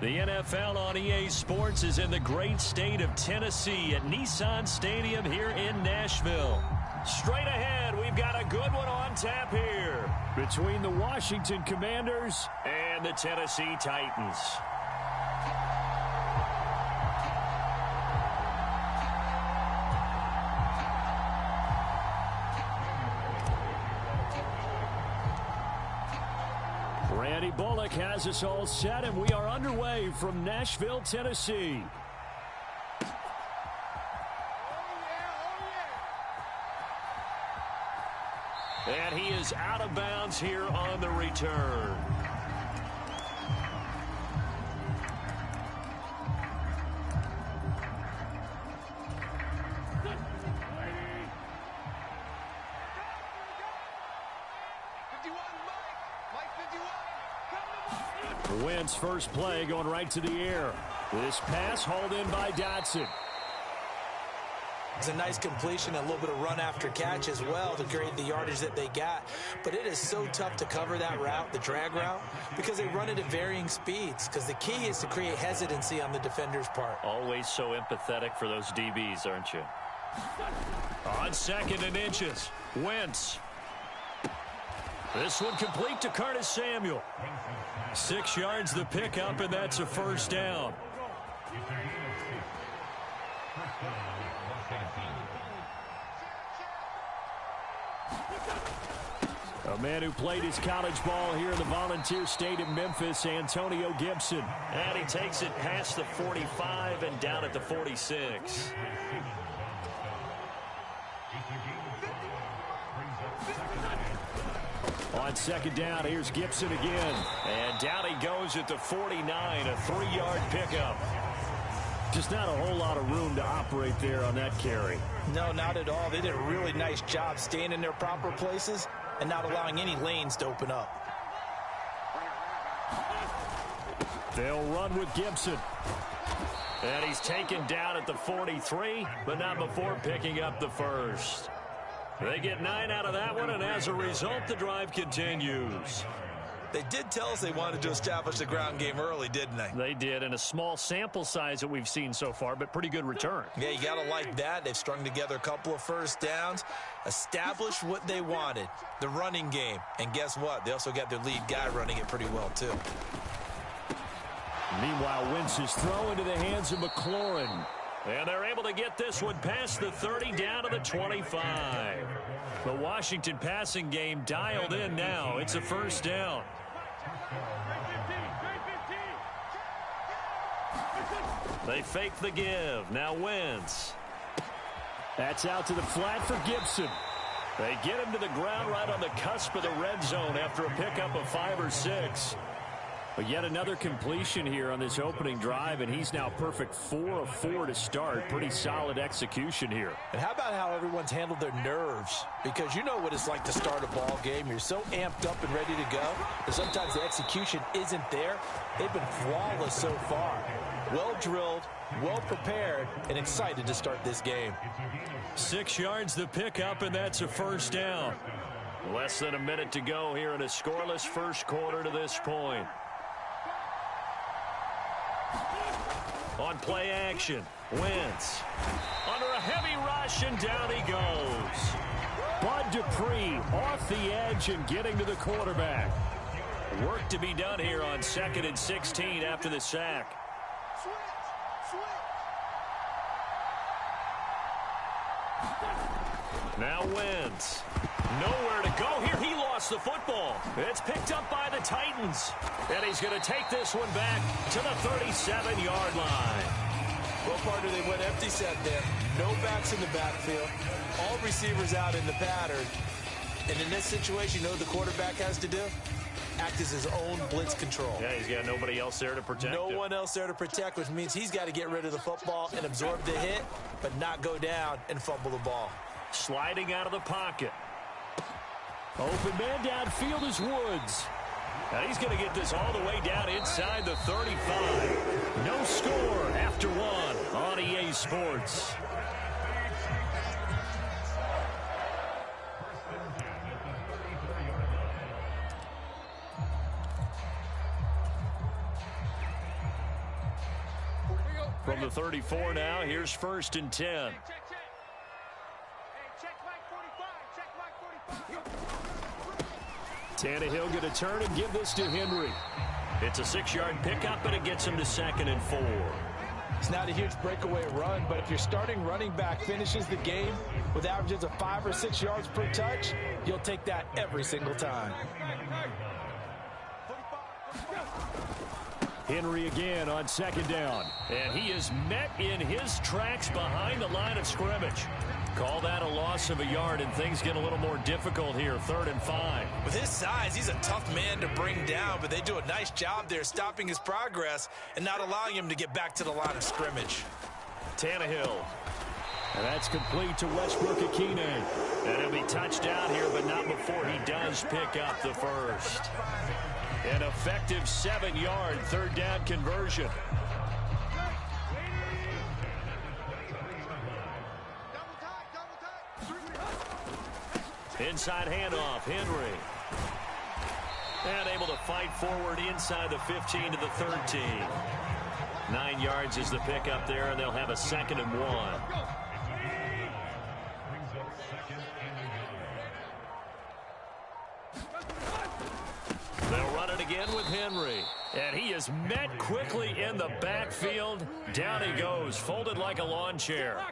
The NFL on EA Sports is in the great state of Tennessee at Nissan Stadium here in Nashville. Straight ahead, we've got a good one on tap here between the Washington Commanders and the Tennessee Titans. Randy Bullock has us all set, and we are underway from Nashville, Tennessee. And he is out of bounds here on the return. Wentz first play going right to the air. This pass hauled in by Dotson. It's a nice completion, a little bit of run after catch as well to create the yardage that they got. But it is so tough to cover that route, the drag route, because they run it at varying speeds. Because the key is to create hesitancy on the defender's part. Always so empathetic for those DBs, aren't you? On 2nd and inches, Wentz. This one complete to Curtis Samuel. 6 yards the pickup, and that's a first down. A man who played his college ball here in the Volunteer State in Memphis, Antonio Gibson. And he takes it past the 45 and down at the 46. On 2nd down, here's Gibson again. And down he goes at the 49, a 3-yard pickup. Just not a whole lot of room to operate there on that carry. No, not at all. They did a really nice job staying in their proper places and not allowing any lanes to open up. They'll run with Gibson. And he's taken down at the 43, but not before picking up the first. They get 9 out of that one, and as a result, the drive continues. They did tell us they wanted to establish the ground game early, didn't they? They did, in a small sample size that we've seen so far, but pretty good return. Yeah, you got to like that. They've strung together a couple of first downs, established what they wanted, the running game. And guess what? They also got their lead guy running it pretty well, too. Meanwhile, Wentz is throw into the hands of McLaurin. And they're able to get this one past the 30 down to the 25. The Washington passing game dialed in now. It's a first down. They fake the give. Now Wentz. That's out to the flat for Gibson. They get him to the ground right on the cusp of the red zone after a pickup of 5 or 6. But yet another completion here on this opening drive, and he's now perfect 4 of 4 to start. Pretty solid execution here. And how about how everyone's handled their nerves? Because you know what it's like to start a ball game. You're so amped up and ready to go, but sometimes the execution isn't there. They've been flawless so far. Well drilled, well prepared, and excited to start this game. 6 yards the pickup, and that's a first down. Less than a minute to go here in a scoreless first quarter to this point. On play action, Wentz. Under a heavy rush, and down he goes. Bud Dupree off the edge and getting to the quarterback. Work to be done here on 2nd and 16 after the sack. Now Wentz. Nowhere to go here. He lost the football. It's picked up by the Titans. And he's going to take this one back to the 37-yard line. Well, partner, they went empty set there. No backs in the backfield. All receivers out in the pattern. And in this situation, you know what the quarterback has to do? Act as his own blitz control. Yeah, he's got nobody else there to protect him. No one else there to protect, which means he's got to get rid of the football and absorb the hit, but not go down and fumble the ball. Sliding out of the pocket. Open man downfield is Woods. Now he's going to get this all the way down inside the 35. No score after 1 on EA Sports. From the 34 now, here's 1st and 10. Tannehill going to turn and give this to Henry. It's a 6-yard pickup, and it gets him to 2nd and 4. It's not a huge breakaway run, but if your starting running back finishes the game with averages of 5 or 6 yards per touch, you'll take that every single time. Henry again on 2nd down. And he is met in his tracks behind the line of scrimmage. Call that a loss of a yard, and things get a little more difficult here. 3rd and 5. With his size, he's a tough man to bring down, but they do a nice job there stopping his progress and not allowing him to get back to the line of scrimmage. Tannehill. And that's complete to Westbrook-Akine. And he'll be touched down here, but not before he does pick up the first. An effective 7-yard 3rd down conversion. Inside handoff, Henry. And able to fight forward inside the 15 to the 13. 9 yards is the pickup there, and they'll have a 2nd and 1. They'll run it again with Henry. And he is met quickly in the backfield. Down he goes, folded like a lawn chair.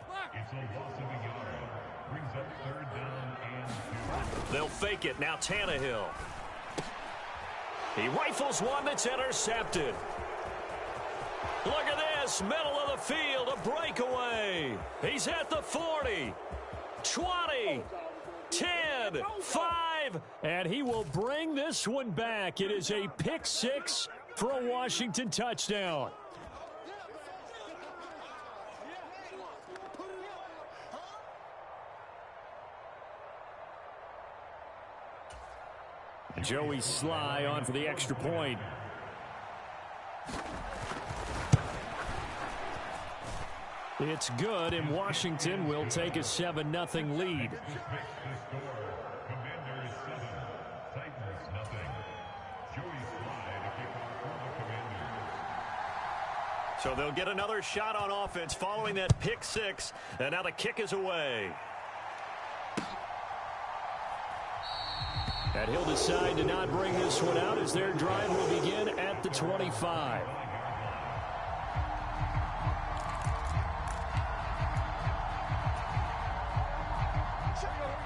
They'll fake it. Now Tannehill. He rifles one that's intercepted. Look at this. Middle of the field. A breakaway. He's at the 40. 20. 10. 5. And he will bring this one back. It is a pick 6 for a Washington touchdown. Joey Sly on for the extra point. It's good, and Washington will take a 7-0 lead. So they'll get another shot on offense following that pick 6, and now the kick is away. And he'll decide to not bring this one out as their drive will begin at the 25.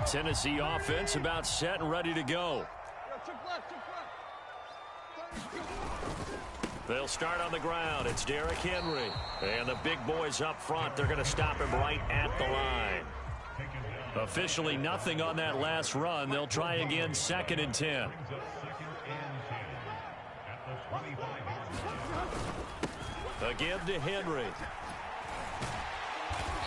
Tennessee offense about set and ready to go. They'll start on the ground. It's Derrick Henry. And the big boys up front, they're going to stop him right at the line. Officially nothing on that last run. They'll try again 2nd and 10. Again to Henry.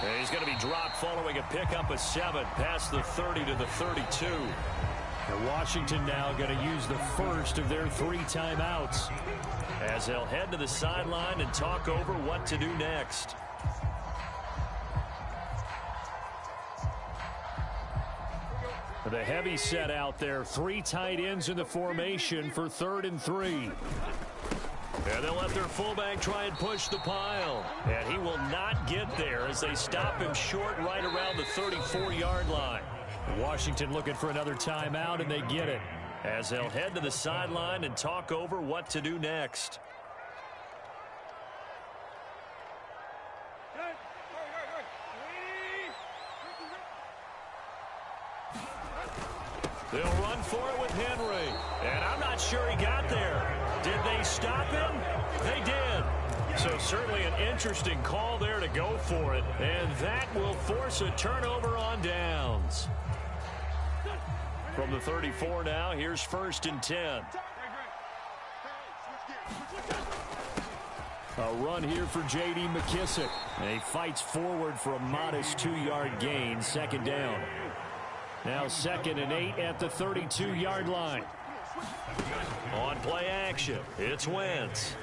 And he's going to be dropped following a pickup of 7 past the 30 to the 32. And Washington now going to use the first of their 3 timeouts as they'll head to the sideline and talk over what to do next. The heavy set out there. 3 tight ends in the formation for 3rd and 3. And they'll let their fullback try and push the pile. And he will not get there as they stop him short right around the 34-yard line. Washington looking for another timeout, and they get it as they'll head to the sideline and talk over what to do next. They'll run for it with Henry. And I'm not sure he got there. Did they stop him? They did. So certainly an interesting call there to go for it. And that will force a turnover on downs. From the 34 now, here's 1st and 10. A run here for J.D. McKissick. And he fights forward for a modest 2-yard gain, 2nd down. Now 2nd and 8 at the 32-yard line. On play action, it's Wentz.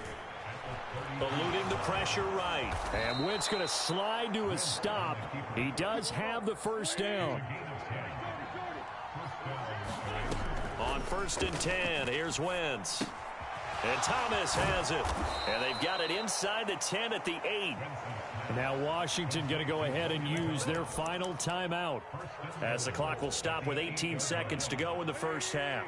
Eluding the pressure right. And Wentz going to slide to a stop. He does have the first down. On 1st and 10, here's Wentz. And Thomas has it. And they've got it inside the 10 at the 8. Now Washington going to go ahead and use their final timeout as the clock will stop with 18 seconds to go in the first half.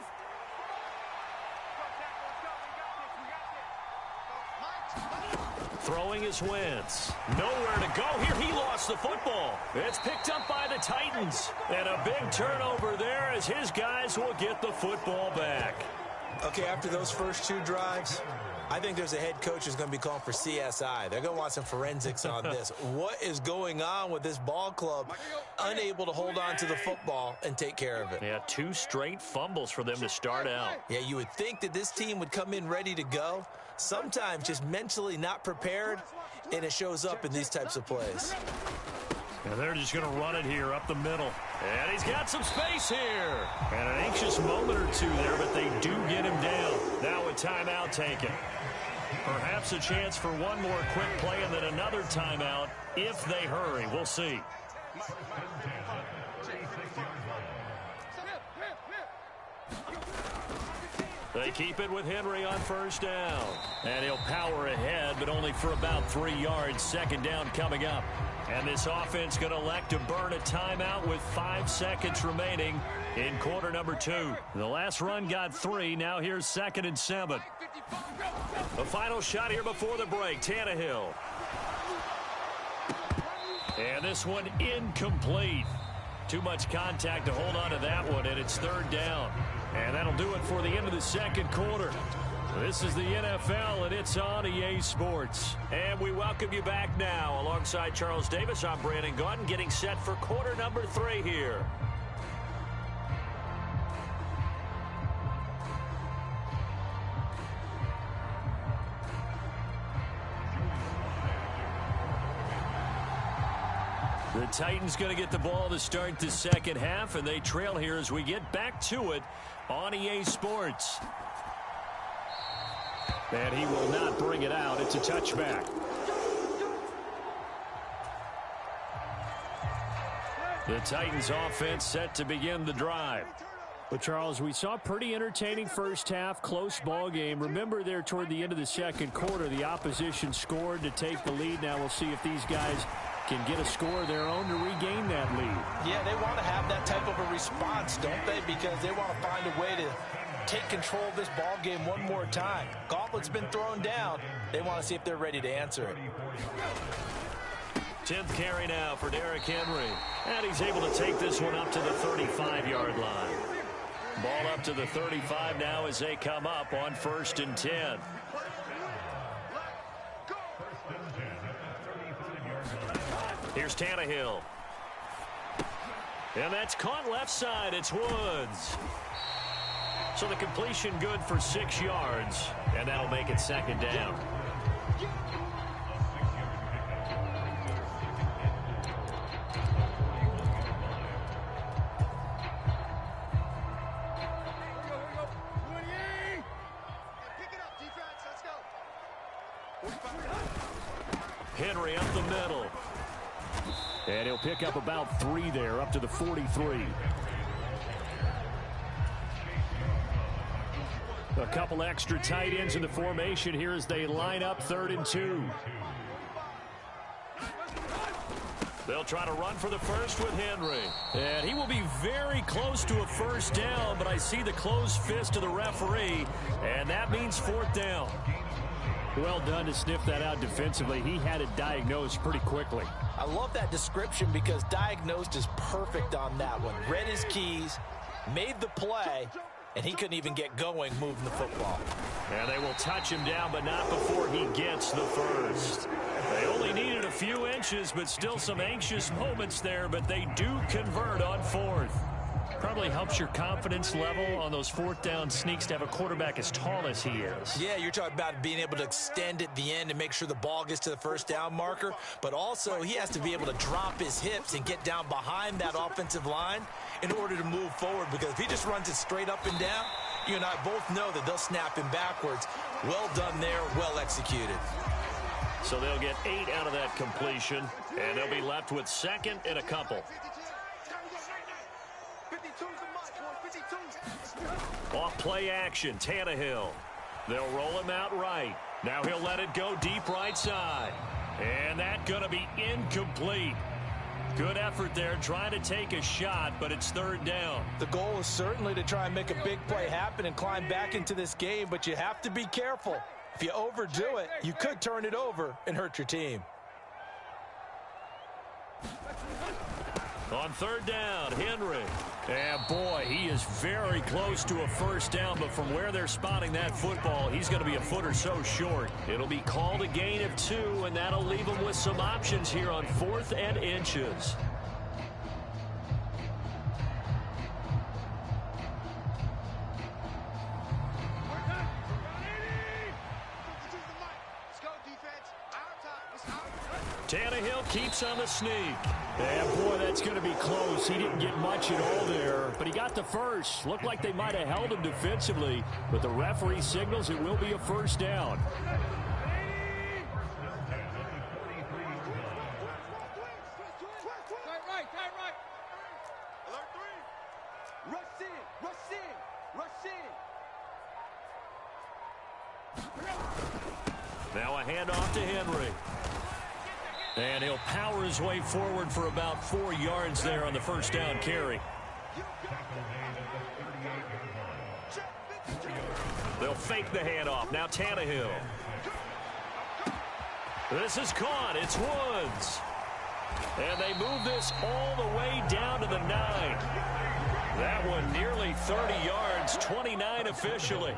Throwing is Wentz. Nowhere to go here. He lost the football. It's picked up by the Titans. And a big turnover there as his guys will get the football back. Okay, after those first 2 drives, I think there's a head coach who's going to be calling for CSI. They're going to want some forensics on this. What is going on with this ball club? Unable to hold on to the football and take care of it. Yeah, 2 straight fumbles for them to start out. Yeah, you would think that this team would come in ready to go. Sometimes just mentally not prepared, and it shows up in these types of plays. And they're just going to run it here up the middle. And he's got some space here. And an anxious moment or two there, but they do get him down. Now a timeout taken. Perhaps a chance for one more quick play and then another timeout if they hurry. We'll see. They keep it with Henry on first down. And he'll power ahead, but only for about 3 yards. Second down coming up. And this offense going to elect to burn a timeout with 5 seconds remaining in quarter number 2. The last run got 3. Now here's 2nd and 7. The final shot here before the break. Tannehill. And this one incomplete. Too much contact to hold on to that one, and it's 3rd down. And that'll do it for the end of the second quarter. This is the NFL, and it's on EA Sports. And we welcome you back now. Alongside Charles Davis, I'm Brandon Gaudin, getting set for quarter number 3 here. The Titans going to get the ball to start the second half, and they trail here as we get back to it on EA Sports. And he will not bring it out. It's a touchback. The Titans offense set to begin the drive. Well, Charles, we saw a pretty entertaining first half, close ball game. Remember there toward the end of the second quarter, the opposition scored to take the lead. Now we'll see if these guys can get a score of their own to regain that lead. Yeah, they want to have that type of a response, don't they? Because they want to find a way to take control of this ball game one more time. Gauntlet's been thrown down. They want to see if they're ready to answer it. 10th carry now for Derrick Henry. And he's able to take this one up to the 35-yard line. Ball up to the 35 now as they come up on 1st and 10. Here's Tannehill. And that's caught left side. It's Woods. So the completion good for 6 yards. And that'll make it 2nd down. Henry up the middle. And he'll pick up about 3 there, up to the 43. A couple extra tight ends in the formation here as they line up 3rd and 2. They'll try to run for the first with Henry. And he will be very close to a first down, but I see the closed fist of the referee, and that means 4th down. Well done to sniff that out defensively. He had it diagnosed pretty quickly. I love that description because diagnosed is perfect on that one. Read his keys, made the play, and he couldn't even get going moving the football. And they will touch him down, but not before he gets the first. They only needed a few inches, but still some anxious moments there, but they do convert on 4th. Probably helps your confidence level on those 4th down sneaks to have a quarterback as tall as he is. Yeah, you're talking about being able to extend at the end and make sure the ball gets to the first down marker, but also he has to be able to drop his hips and get down behind that offensive line in order to move forward, because if he just runs it straight up and down, you and I both know that they'll snap him backwards. Well done there, well executed. So they'll get 8 out of that completion, and they'll be left with 2nd and a couple. Off play action, Tannehill. They'll roll him out right. Now he'll let it go deep right side. And that's going to be incomplete. Good effort there trying to take a shot, but it's third down. The goal is certainly to try and make a big play happen and climb back into this game, but you have to be careful. If you overdo it, you could turn it over and hurt your team. On third down, Henry. And boy, he is very close to a first down, but from where they're spotting that football, he's going to be a foot or so short. It'll be called a gain of 2, and that'll leave him with some options here on 4th and inches. Tannehill keeps on the sneak. And boy, that's going to be close. He didn't get much at all there, but he got the first. Looked like they might have held him defensively, but the referee signals it will be a first down. Now a handoff to Henry. And he'll power his way forward for about 4 yards there on the first down carry. They'll fake the handoff. Now Tannehill. This is caught. It's Woods. And they move this all the way down to the 9. That one nearly 30 yards, 29 officially.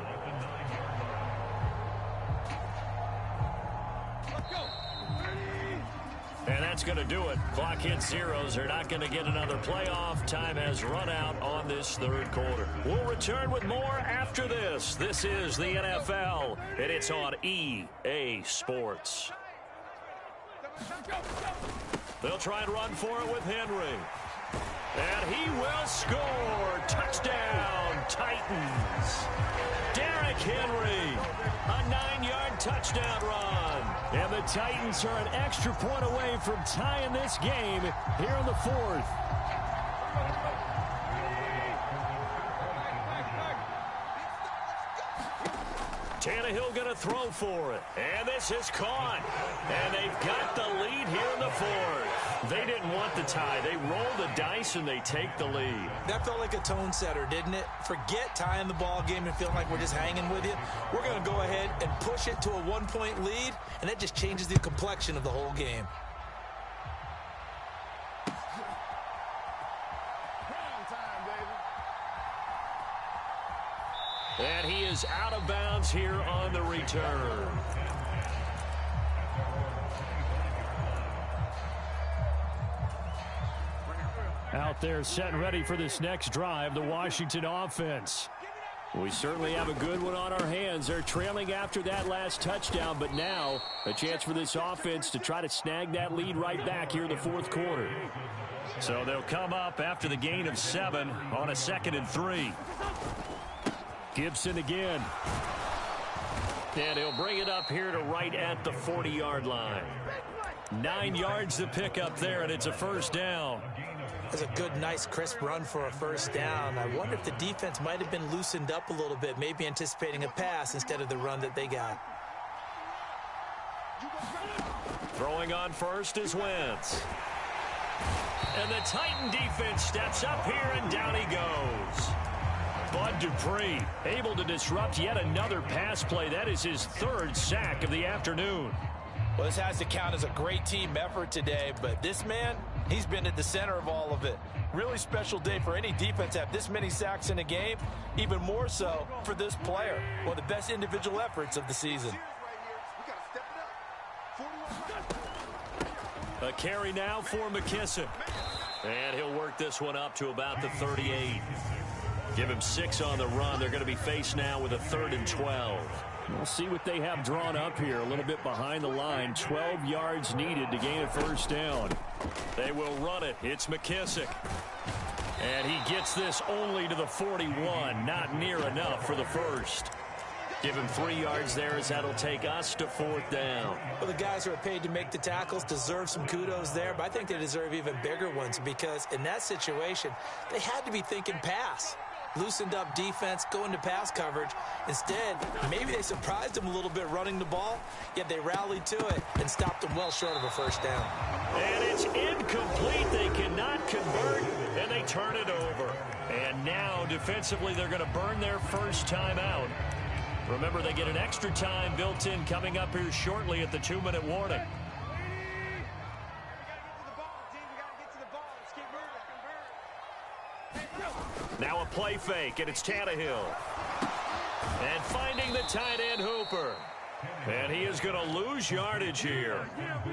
And that's going to do it. Clock hits zeros. They're not going to get another playoff. Time has run out on this third quarter. We'll return with more after this. This is the NFL, and it's on EA Sports. They'll try and run for it with Henry. And he will score. Touchdown, Titans. Derrick Henry, a 9-yard touchdown run. And the Titans are an extra point away from tying this game here in the 4th. Tannehill going to throw for it. And this is caught. And they've got the lead here in the 4th. They didn't want the tie. They roll the dice and they take the lead. That felt like a tone setter, didn't it? Forget tying the ball game and feeling like we're just hanging with you. We're going to go ahead and push it to a 1-point lead, and that just changes the complexion of the whole game. And he is out of bounds here on the return. Out there set and ready for this next drive, the Washington offense. We certainly have a good one on our hands. They're trailing after that last touchdown, but now a chance for this offense to try to snag that lead right back here in the 4th quarter. So they'll come up after the gain of 7 on a 2nd and 3. Gibson again. And he'll bring it up here to right at the 40-yard line. 9 yards to pick up there, and it's a first down. That's a good, nice, crisp run for a first down. I wonder if the defense might have been loosened up a little bit, maybe anticipating a pass instead of the run that they got. Throwing on first is Wentz. And the Titan defense steps up here, and down he goes. Bud Dupree able to disrupt yet another pass play. That is his 3rd sack of the afternoon. Well, this has to count as a great team effort today, but this man, he's been at the center of all of it. Really special day for any defense to have this many sacks in a game, even more so for this player. One of the best individual efforts of the season. A carry now for McKissick. And he'll work this one up to about the 38. Give him 6 on the run. They're going to be faced now with a 3rd and 12. We'll see what they have drawn up here. A little bit behind the line. 12 yards needed to gain a first down. They will run it. It's McKissick. And he gets this only to the 41. Not near enough for the first. Give him 3 yards there as that'll take us to 4th down. Well, the guys who are paid to make the tackles deserve some kudos there, but I think they deserve even bigger ones because in that situation, they had to be thinking pass. loosened up defense, going to pass coverage. Instead, maybe they surprised him a little bit running the ball, yet they rallied to it and stopped him well short of a first down. And it's incomplete. They cannot convert, and they turn it over. And now, defensively, they're going to burn their first time out. Remember, they get an extra time built in coming up here shortly at the 2-minute warning. Now a play fake, and it's Tannehill. And finding the tight end Hooper. And he is going to lose yardage here.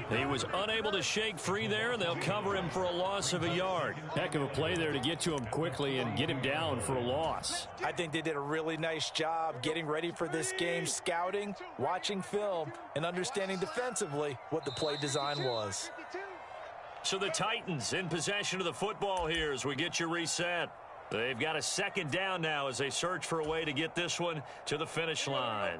He was unable to shake free there, and they'll cover him for a loss of a yard. Heck of a play there to get to him quickly and get him down for a loss. I think they did a really nice job getting ready for this game, scouting, watching film, and understanding defensively what the play design was. So the Titans in possession of the football here as we get you reset. They've got a second down now as they search for a way to get this one to the finish line.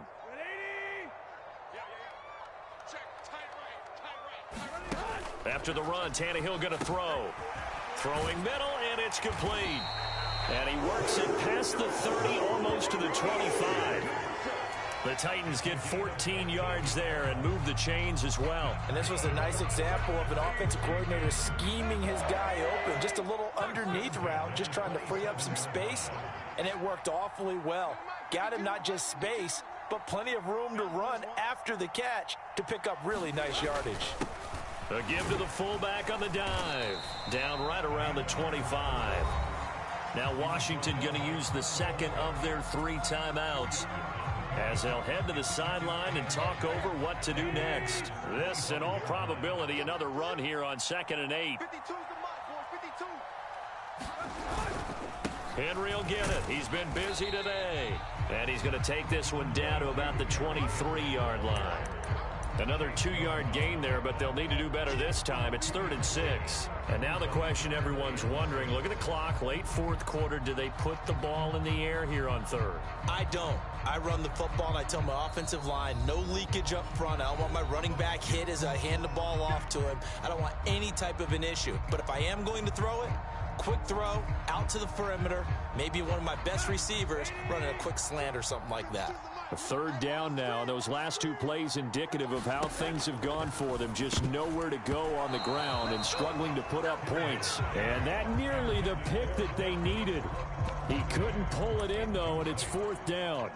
After the run, Tannehill going to throw. Throwing middle, and it's complete. And he works it past the 30, almost to the 25. The Titans get 14 yards there and move the chains as well. And this was a nice example of an offensive coordinator scheming his guy open. Just a little underneath route, just trying to free up some space, and it worked awfully well. Got him not just space, but plenty of room to run after the catch to pick up really nice yardage. A give to the fullback on the dive. Down right around the 25. Now Washington going to use the second of their 3 timeouts as they'll head to the sideline and talk over what to do next. This, in all probability, another run here on 2nd and 8. Henry will get it. He's been busy today. And he's going to take this one down to about the 23-yard line. Another 2-yard gain there, but they'll need to do better this time. It's 3rd and 6. And now the question everyone's wondering, look at the clock, late 4th quarter. Do they put the ball in the air here on 3rd? I don't. I run the football, and I tell my offensive line, no leakage up front. I don't want my running back hit as I hand the ball off to him. I don't want any type of an issue. But if I am going to throw it, quick throw, out to the perimeter, maybe one of my best receivers running a quick slant or something like that. A 3rd down now. Those last 2 plays indicative of how things have gone for them. Just nowhere to go on the ground and struggling to put up points. And that nearly the pick that they needed. He couldn't pull it in, though, and it's 4th down.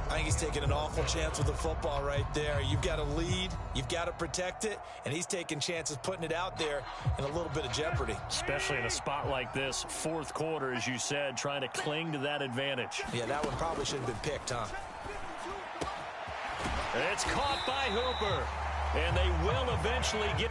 I think he's taking an awful chance with the football right there. You've got to lead, you've got to protect it, and he's taking chances putting it out there in a little bit of jeopardy. Especially in a spot like this, 4th quarter, as you said, trying to cling to that advantage. Yeah, that one probably should have been picked, huh? It's caught by Hooper, and they will eventually get